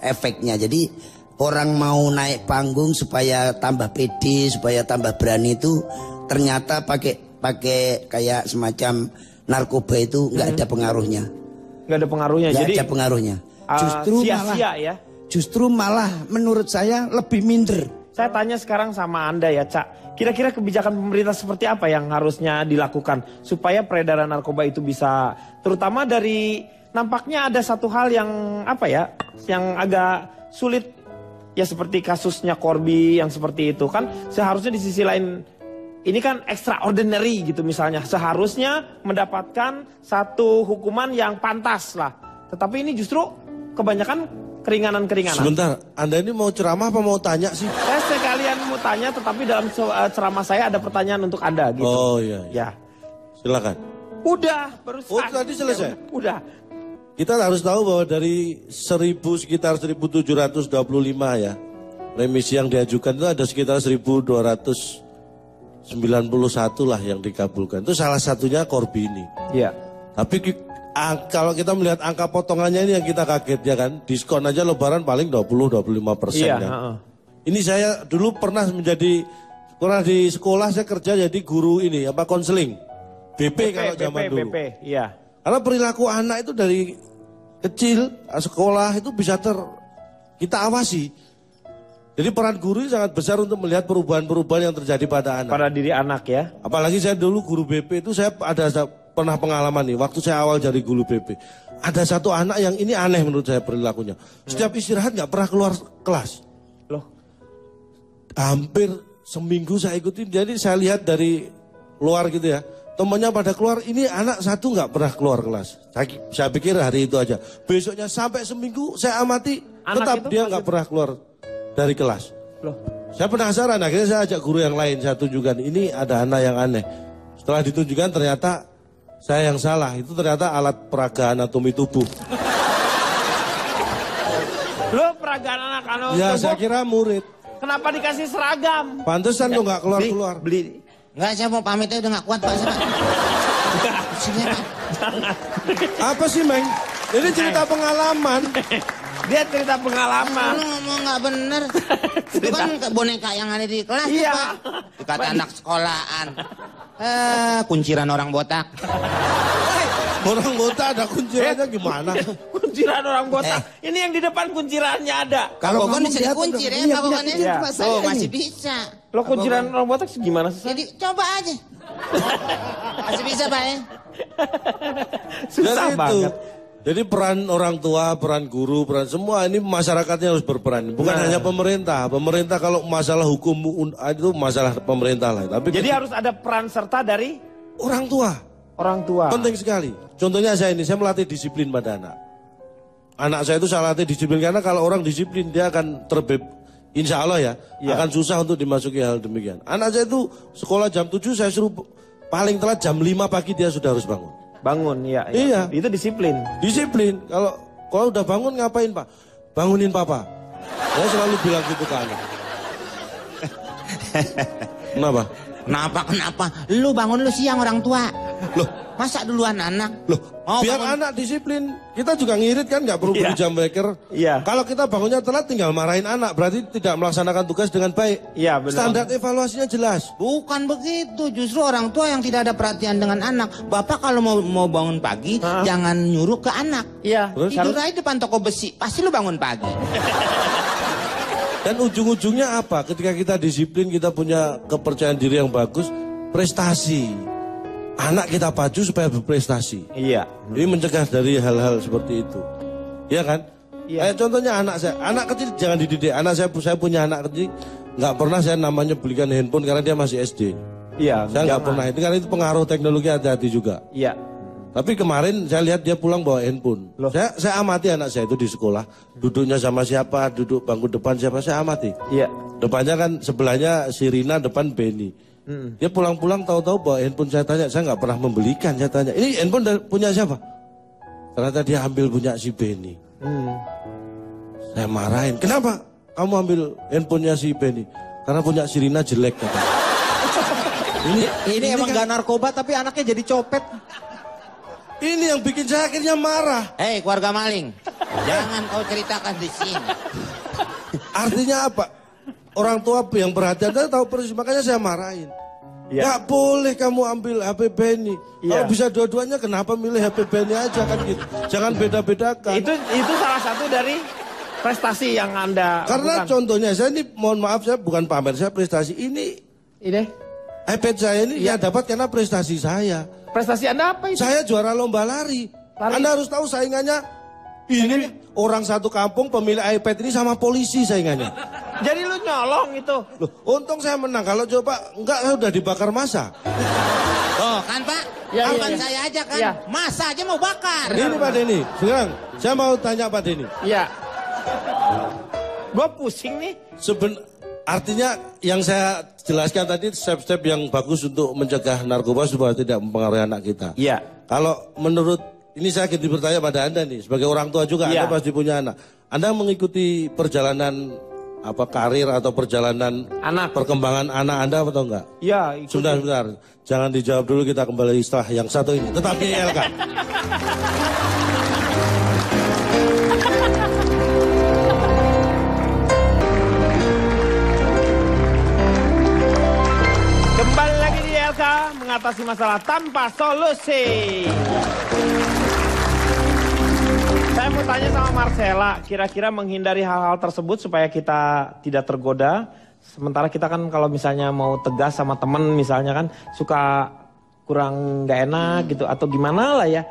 S6: efeknya. Jadi orang mau naik panggung supaya tambah pede, supaya tambah berani itu ternyata pakai kayak semacam narkoba itu nggak ada pengaruhnya.
S1: Nggak ada pengaruhnya.
S6: Nggak
S1: Jadi
S6: ada pengaruhnya.
S1: sia-sia ya.
S6: Justru malah menurut saya lebih minder.
S1: Saya tanya sekarang sama Anda ya, Cak. Kira-kira kebijakan pemerintah seperti apa yang harusnya dilakukan supaya peredaran narkoba itu bisa, terutama dari nampaknya ada satu hal yang yang agak sulit ya, seperti kasusnya Corby yang seperti itu kan. Seharusnya di sisi lain ini kan extraordinary gitu misalnya, seharusnya mendapatkan satu hukuman yang pantas lah. Tetapi ini justru kebanyakan keringanan-keringanan.
S7: Sebentar, Anda ini mau ceramah apa mau tanya sih?
S1: Saya sekalian mau tanya, tetapi dalam ceramah saya ada pertanyaan untuk Anda gitu.
S7: Oh iya.
S1: Ya.
S7: Silakan.
S1: Udah, barusan.
S7: Oh, tadi selesai?
S1: Udah.
S7: Kita harus tahu bahwa dari sekitar 1725 ya, remisi yang diajukan itu ada sekitar 1291 lah yang dikabulkan. Itu salah satunya Corby ini.
S1: Iya.
S7: Tapi kalau kita melihat angka potongannya ini yang kita kaget ya kan. Diskon aja lebaran paling 20-25%
S1: Iya,
S7: kan. Ini saya dulu pernah di sekolah saya kerja jadi guru ini konseling. BP kalau zaman dulu.
S1: BP, iya.
S7: Karena perilaku anak itu dari kecil sekolah itu bisa kita awasi. Jadi peran guru ini sangat besar untuk melihat perubahan-perubahan yang terjadi pada anak.
S1: Pada diri anak ya.
S7: Apalagi saya dulu guru BP itu saya pernah pengalaman nih. Waktu saya awal jadi guru BP. Ada satu anak yang ini aneh menurut saya perilakunya. Setiap istirahat nggak pernah keluar kelas.
S1: Loh.
S7: Hampir seminggu saya ikutin. Jadi saya lihat dari luar gitu ya. Temannya pada keluar, ini anak satu nggak pernah keluar kelas. Saya pikir hari itu aja. Besoknya sampai seminggu saya amati, tetap dia nggak pernah keluar dari kelas.
S1: Loh.
S7: Saya penasaran, akhirnya saya ajak guru yang lain, saya tunjukkan ini ada anak yang aneh. Setelah ditunjukkan ternyata saya yang salah, itu ternyata alat peraga anatomi tubuh.
S1: Lo peragaan anak
S7: Ya saya kira murid.
S1: Kenapa dikasih seragam?
S7: Pantesan lo nggak keluar-keluar.
S1: Beli.
S9: Enggak, saya mau pamitnya udah nggak kuat Pak.
S7: Apa sih Meng? Ini cerita pengalaman.
S1: Dia cerita pengalaman.
S9: Lu ngomong nggak bener. Itu kan boneka yang ada di kelas.
S1: Iya.
S9: Pak. Dikata anak sekolahan. Kunciran orang botak.
S7: Orang botak ada kuncirannya gimana?
S1: Kunciran orang botak. Ini yang di depan kuncirannya ada.
S9: Kalau kan bisa dikunci ya, Pak Bokan ya. Oh, masih bisa.
S1: Lo kunciran orang botak gimana sih?
S9: Jadi coba aja. Masih bisa Pak ya.
S1: Susah banget.
S7: Jadi peran orang tua, peran guru, peran semua ini masyarakatnya harus berperan. Bukan hanya pemerintah. Pemerintah kalau masalah hukum itu masalah pemerintah lah. Tapi
S1: jadi harus ada peran serta dari
S7: orang tua.
S1: Orang tua.
S7: Penting sekali. Contohnya saya melatih disiplin pada anak. Anak saya itu saya latih disiplin karena kalau orang disiplin dia akan insya Allah akan susah untuk dimasuki hal demikian. Anak saya itu sekolah jam 7 saya suruh paling telat jam 5 pagi dia sudah harus bangun.
S1: Bangun, iya. Itu disiplin.
S7: Disiplin. Kalau udah bangun ngapain Pak? Bangunin Papa. Saya selalu bilang gitu ke anak.
S9: Kenapa? Lu bangun lu siang orang tua.
S7: Loh,
S9: masa duluan anak?
S7: Loh, biar anak disiplin. Kita juga ngirit kan, nggak perlu beli jam waker.
S1: Iya.
S7: Kalau kita bangunnya telat tinggal marahin anak, berarti tidak melaksanakan tugas dengan baik.
S1: Iya, benar.
S7: Standar evaluasinya jelas.
S9: Bukan begitu, justru orang tua yang tidak ada perhatian dengan anak. Bapak kalau mau bangun pagi, jangan nyuruh ke anak.
S1: Iya.
S9: Tidur aja depan toko besi, pasti lu bangun pagi.
S7: Dan ujung-ujungnya apa? Ketika kita disiplin, kita punya kepercayaan diri yang bagus, prestasi. Anak kita pacu supaya berprestasi.
S1: Iya.
S7: Ini mencegah dari hal-hal seperti itu. Iya kan?
S1: Iya.
S7: Kayak contohnya anak saya. Anak kecil jangan dididik. Saya punya anak kecil. Nggak pernah saya namanya belikan handphone karena dia masih SD.
S1: Iya.
S7: Saya nggak pernah. Itu karena itu pengaruh teknologi, hati-hati juga.
S1: Iya.
S7: Tapi kemarin saya lihat dia pulang bawa handphone. Saya amati anak saya itu di sekolah. Duduknya sama siapa, duduk bangku depan siapa, saya amati.
S1: Iya.
S7: Depannya kan sebelahnya si Rina, depan Benny. Dia pulang-pulang tahu-tahu bawa handphone, saya tanya, saya nggak pernah membelikan, saya tanya, ini handphone punya siapa? Ternyata dia ambil punya si Benny. Saya marahin, kenapa kamu ambil handphonenya si Benny? Karena punya sirina jelek katanya.
S2: Ini emang gak narkoba tapi anaknya jadi copet.
S7: Ini yang bikin saya akhirnya marah.
S9: Hei keluarga maling, jangan kau ceritakan di sini.
S7: Artinya apa? Orang tua yang perhatian saya tahu persis, makanya saya marahin. Gak boleh kamu ambil HP Benny. Kalau bisa dua-duanya kenapa milih HP Benny aja kan gitu. Jangan beda-bedakan.
S1: Itu salah satu dari prestasi yang Anda
S7: Karena
S1: lakukan.
S7: contohnya saya ini mohon maaf saya bukan pamer, saya prestasi ini iPad saya ini ya dapat karena prestasi saya.
S1: Prestasi Anda apa itu?
S7: Saya juara lomba lari. Anda harus tahu saingannya ini orang satu kampung pemilik iPad ini sama polisi saingannya.
S1: Jadi lu nyolong itu.
S7: Loh, untung saya menang. Kalau coba enggak saya udah dibakar masa.
S9: Oh kan Pak, saya aja kan, masa aja mau bakar.
S7: Ini Pak Denny, sekarang saya mau tanya Pak Denny.
S1: Iya. Gue pusing nih.
S7: Artinya yang saya jelaskan tadi step-step yang bagus untuk mencegah narkoba supaya tidak mempengaruhi anak kita.
S1: Iya.
S7: Kalau menurut, ini saya ingin bertanya pada Anda nih, sebagai orang tua juga, Anda pasti punya anak. Anda mengikuti perjalanan karir atau perjalanan perkembangan anak Anda atau enggak?
S1: Iya.
S7: Sebentar. Jangan dijawab dulu, kita kembali setelah yang satu ini. Tetap di ILK.
S1: Kembali lagi di ILK, mengatasi masalah tanpa solusi. Saya mau tanya sama Marcella, kira-kira menghindari hal-hal tersebut supaya kita tidak tergoda. Sementara kita kan kalau misalnya mau tegas sama temen misalnya kan suka kurang gak enak gitu atau gimana lah ya.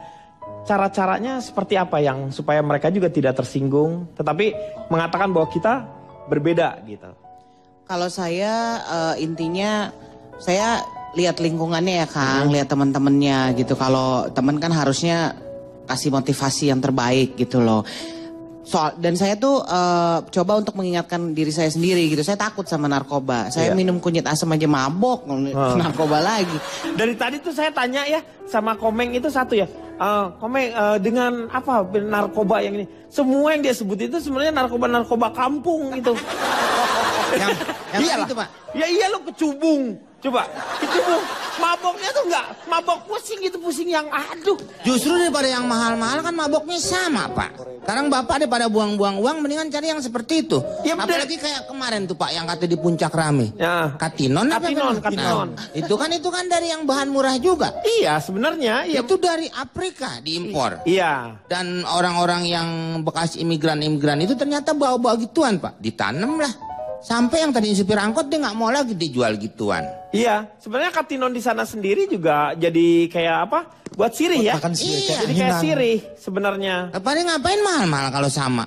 S1: Cara-caranya seperti apa yang supaya mereka juga tidak tersinggung tetapi mengatakan bahwa kita berbeda gitu.
S5: Kalau saya intinya saya lihat lingkungannya ya Kang, lihat teman-temannya gitu. Kalau teman kan harusnya kasih motivasi yang terbaik gitu loh. Dan saya tuh coba untuk mengingatkan diri saya sendiri gitu. Saya takut sama narkoba. Saya minum kunyit asam aja mabok, narkoba lagi.
S1: Dari tadi tuh saya tanya ya sama Komeng itu satu ya. Komeng dengan apa narkoba yang ini? Semua yang dia sebut itu sebenarnya narkoba kampung itu.
S9: Yang
S1: iyalah.
S9: itu Pak.
S1: Ya iya lo kecubung. Coba, kecubung. Maboknya tuh enggak mabok pusing gitu, pusing yang aduh.
S9: Justru daripada yang mahal-mahal kan maboknya sama Pak. Sekarang Bapak daripada buang-buang uang mendingan cari yang seperti itu.
S1: Ya,
S9: apalagi kayak kemarin tuh Pak yang kata di puncak rame.
S1: Ya.
S9: Katinon. Itu kan dari yang bahan murah juga.
S1: Iya sebenarnya. Iya.
S9: Itu dari Afrika diimpor.
S1: Iya.
S9: Dan orang-orang yang bekas imigran-imigran itu ternyata bawa-bawa gituan Pak. Ditanam lah. Sampai yang tadi supir angkot dia nggak mau lagi dijual gituan.
S1: Iya, sebenarnya katinon di sana sendiri juga jadi kayak apa? Buat sirih ya.
S9: Iya.
S1: Jadi kayak sirih sebenarnya.
S9: Paling ngapain mahal-mahal kalau sama.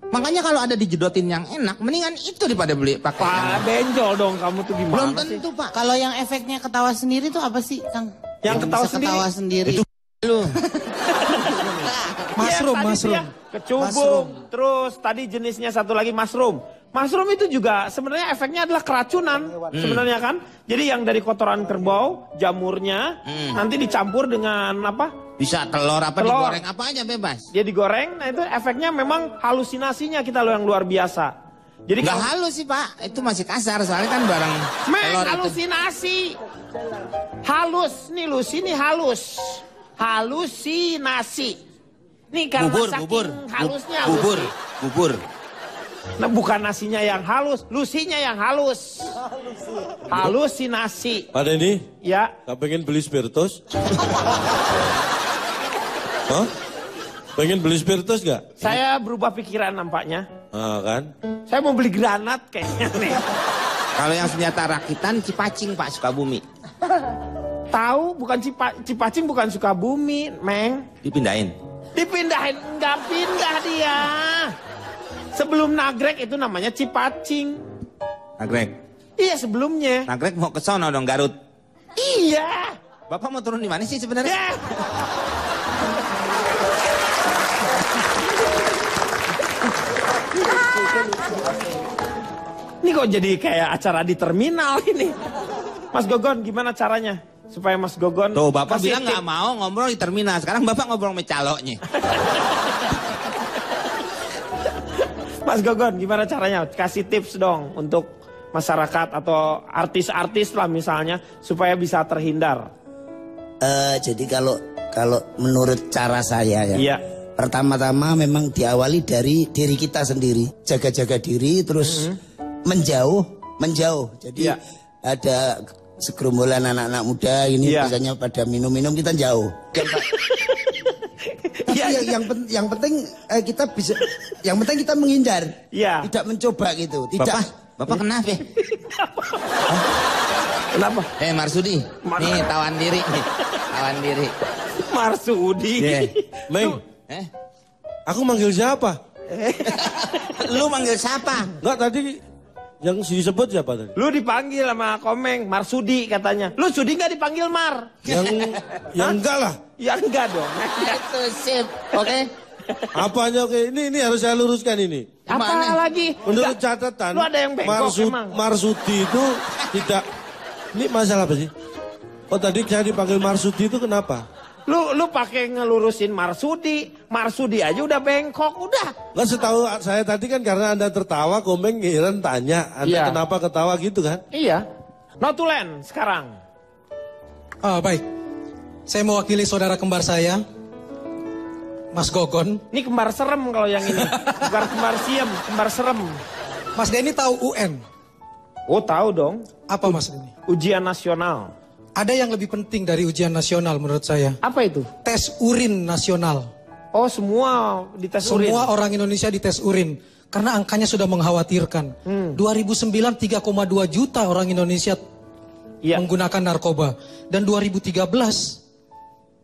S9: Makanya kalau ada dijedotin yang enak, mendingan itu daripada beli pakai.
S1: Pak benjol dong kamu tuh gimana?
S5: Belum tentu Pak. Kalau yang efeknya ketawa sendiri tuh apa sih Kang?
S1: Yang ketawa sendiri.
S5: Itu
S9: lu.
S8: Mushroom.
S1: Kecubung. Terus tadi jenisnya satu lagi mushroom. Mushroom itu juga sebenarnya efeknya adalah keracunan sebenarnya kan. Jadi yang dari kotoran kerbau, jamurnya nanti dicampur dengan apa?
S9: Bisa telur digoreng apa aja bebas.
S1: Dia digoreng, nah itu efeknya memang halusinasinya kita loh yang luar biasa. Jadi
S9: nggak halus sih Pak, itu masih kasar soalnya kan barang telur
S1: halusinasi. Halus nih lu sini halus. Halusinasi. Nih karena halusnya
S9: bubur.
S1: Nah bukan nasinya yang halus, lusinya yang halus. Halusinasi.
S7: Pak Denny?
S1: Ya.
S7: Gak pengen beli spiritus? Hah? Pengen beli spiritus gak?
S1: Saya berubah pikiran nampaknya.
S7: Kan?
S1: Saya mau beli granat kayaknya nih.
S9: Kalau yang senjata rakitan Cipacing Pak, Sukabumi.
S1: Tahu bukan Cipacing bukan Sukabumi, Meng.
S9: Dipindahin,
S1: enggak pindah dia. Sebelum Nagrek itu namanya Cipacing.
S9: Nagrek?
S1: Iya sebelumnya.
S9: Nagrek mau ke sono dong, Garut.
S1: Iya.
S9: Bapak mau turun di mana sih sebenarnya?
S1: Ya. Ini kok jadi kayak acara di terminal ini. Mas Gogon gimana caranya? Supaya Mas Gogon...
S9: Tuh Bapak bilang nggak mau ngobrol di terminal. Sekarang Bapak ngobrol sama caloknya.
S1: Mas Gogon gimana caranya? Kasih tips dong untuk masyarakat atau artis-artis lah misalnya supaya bisa terhindar?
S6: Jadi kalau menurut cara saya ya,
S1: Iya.
S6: pertama-tama memang diawali dari diri kita sendiri, jaga-jaga diri, terus menjauh. Jadi
S1: Iya.
S6: ada segerombolan anak-anak muda ini
S1: Iya.
S6: biasanya pada minum-minum, kita jauh. Tapi yang penting kita bisa, yang penting kita menghindar,
S1: Iya.
S6: tidak mencoba gitu, tidak.
S9: Bapak kenapa?
S1: Kenapa?
S9: Marsudi, nih tawan diri nih, tawan diri.
S1: Marsudi.
S7: Meng, aku manggil siapa?
S9: Lu manggil siapa?
S7: Enggak, tadi yang disebut siapa tadi?
S1: Lu dipanggil sama Komeng, Marsudi katanya. Lu Sudi nggak dipanggil Mar?
S7: Yang enggak lah.
S1: Ya enggak dong.
S9: Itu sip, oke?
S7: Apanya oke? Ini harus saya luruskan ini.
S1: Apa lagi?
S7: Menurut
S1: Enggak.
S7: catatan,
S1: Lu ada yang bengkok emang?
S7: Marsudi itu tidak. Ini masalah apa sih? Oh tadi saya dipanggil Marsudi itu kenapa?
S1: Lu pakai ngelurusin Marsudi. Marsudi aja udah bengkok, udah.
S7: Nggak, setahu saya tadi kan karena Anda tertawa, Komeng ngiran tanya, Anda
S1: Iya.
S7: kenapa ketawa gitu kan?
S1: Iya. Notulen sekarang.
S8: Baik, saya mewakili saudara kembar saya, Mas Gogon.
S1: Ini kembar serem kalau yang ini. Bukan kembar siem, kembar serem.
S8: Mas Denny tahu UN?
S1: Oh tahu dong.
S8: Apa Mas Denny?
S1: Ujian nasional.
S8: Ada yang lebih penting dari ujian nasional menurut saya.
S1: Apa itu?
S8: Tes urin nasional.
S1: Oh semua dites urin.
S8: Semua orang Indonesia dites urin. Karena angkanya sudah mengkhawatirkan. 2009 3,2 juta orang Indonesia menggunakan narkoba. Dan 2013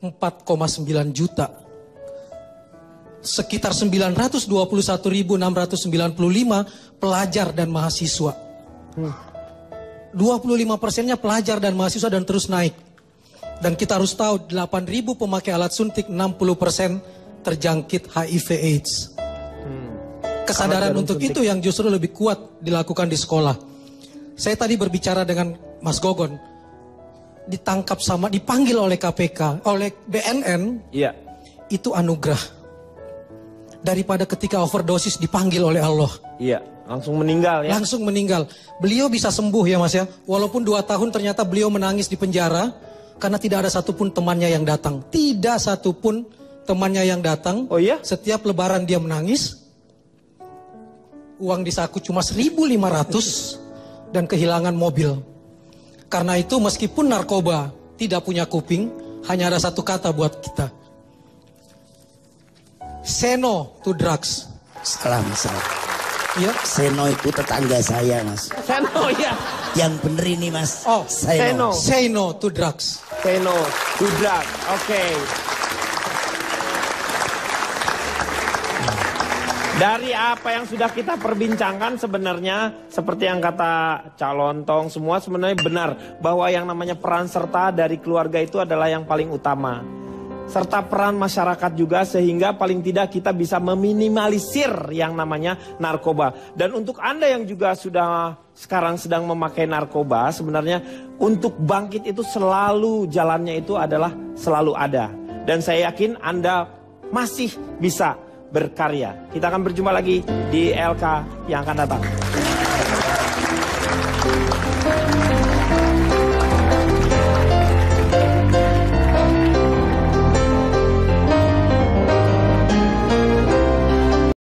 S8: 4,9 juta. Sekitar 921.695 pelajar dan mahasiswa. 25%-nya pelajar dan mahasiswa dan terus naik. Dan kita harus tahu 8.000 pemakai alat suntik, 60% terjangkit HIV AIDS. Kesadaran untuk itu yang justru lebih kuat dilakukan di sekolah. Saya tadi berbicara dengan Mas Gogon, dipanggil oleh KPK, oleh BNN, itu anugerah. Daripada ketika overdosis dipanggil oleh Allah.
S1: Iya, langsung meninggal ya.
S8: Langsung meninggal. Beliau bisa sembuh ya Mas ya. Walaupun 2 tahun ternyata beliau menangis di penjara. Karena tidak ada satupun temannya yang datang. Tidak satupun temannya yang datang.
S1: Oh iya?
S8: Setiap lebaran dia menangis. Uang di saku cuma 1.500. Dan kehilangan mobil. Karena itu meskipun narkoba tidak punya kuping. Hanya ada satu kata buat kita. Say no to drugs.
S6: Salah.
S8: Ya.
S6: Seno itu tetangga saya, Mas.
S1: Seno ya.
S6: Yang bener ini, Mas.
S8: Oh,
S6: Seno.
S8: Say no to drugs.
S1: Say no to drugs. Oke. Dari apa yang sudah kita perbincangkan sebenarnya seperti yang kata Cak Lontong semua sebenarnya benar bahwa yang namanya peran serta dari keluarga itu adalah yang paling utama. Serta peran masyarakat juga sehingga paling tidak kita bisa meminimalisir yang namanya narkoba. Dan untuk Anda yang juga sekarang sedang memakai narkoba, sebenarnya untuk bangkit itu selalu jalannya itu adalah selalu ada. Dan saya yakin Anda masih bisa berkarya. Kita akan berjumpa lagi di LK yang akan datang.